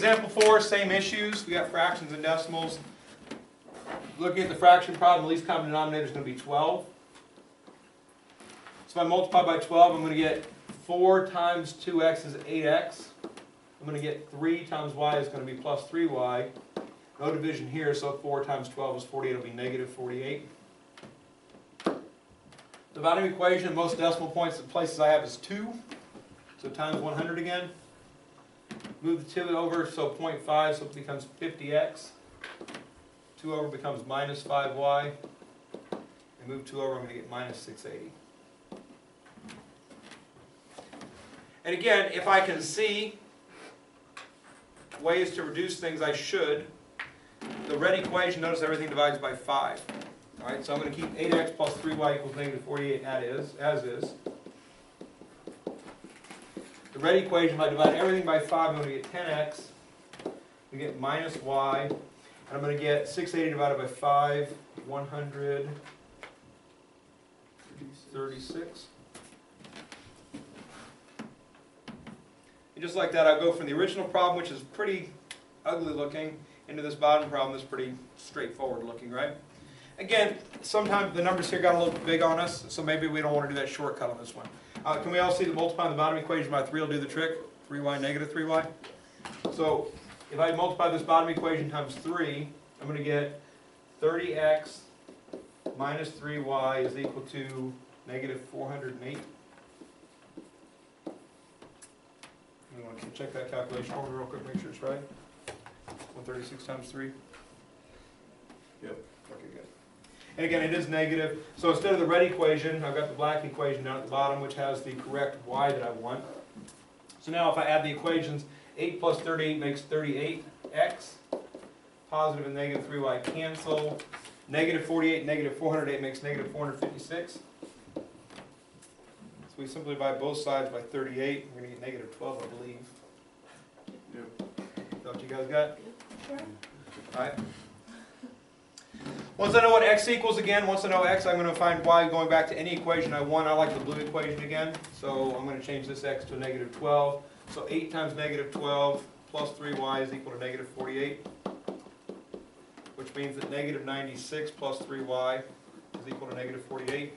example 4, same issues. We got fractions and decimals. Looking at the fraction problem, the least common denominator is going to be 12. So if I multiply by 12, I'm going to get 4 times 2x is 8x. I'm going to get 3 times y is going to be plus 3y. No division here, so 4 times 12 is 48. It'll be negative 48. Dividing equation, most decimal points, the places I have is 2. So times 100 again. Move the 2 over, so 0.5, so it becomes 50x. 2 over becomes minus 5y. And move 2 over, I'm going to get minus 680. And again, if I can see ways to reduce things, I should. The red equation, notice everything divides by 5. All right, so I'm going to keep 8x plus 3y equals negative 48 as is. The red equation, if I divide everything by 5, I'm going to get 10x. We get minus y. And I'm going to get 680 divided by 5, 136. And just like that, I'll go from the original problem, which is pretty ugly looking, into this bottom problem that's pretty straightforward looking, right? Again, sometimes the numbers here got a little big on us, so maybe we don't want to do that shortcut on this one. Can we all see that multiplying the bottom equation by 3 will do the trick? 3y negative 3y. So if I multiply this bottom equation times 3, I'm going to get 30x minus 3y is equal to negative 408. You want to check that calculation over real quick, make sure it's right. 136 times 3. Yep. Okay, good. And again, it is negative. So instead of the red equation, I've got the black equation down at the bottom, which has the correct y that I want. So now if I add the equations, 8 plus 38 makes 38x. Positive and negative 3y cancel. Negative 48, negative 408 makes negative 456. So we simply divide both sides by 38. We're going to get negative 12, I believe. Yep. Is that what you guys got? Sure. All right. Once I know what x equals again, once I know x, I'm going to find y going back to any equation I want. I like the blue equation again, so I'm going to change this x to a negative 12. So 8 times negative 12 plus 3y is equal to negative 48, which means that negative 96 plus 3y is equal to negative 48.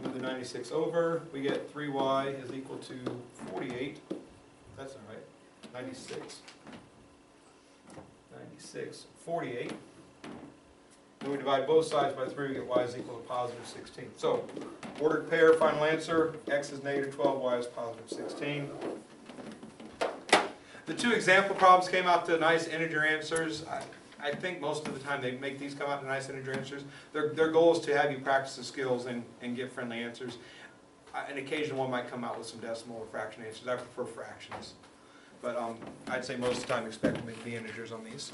Move the 96 over, we get 3y is equal to 48. That's not right. 96. 48. Then we divide both sides by 3, we get y is equal to positive 16. So, ordered pair, final answer, x is negative 12, y is positive 16. The 2 example problems came out to nice integer answers. I think most of the time they make these come out to nice integer answers. Their goal is to have you practice the skills and get friendly answers. An occasional one might come out with some decimal or fraction answers. I prefer fractions. But I'd say most of the time expect them to be integers on these.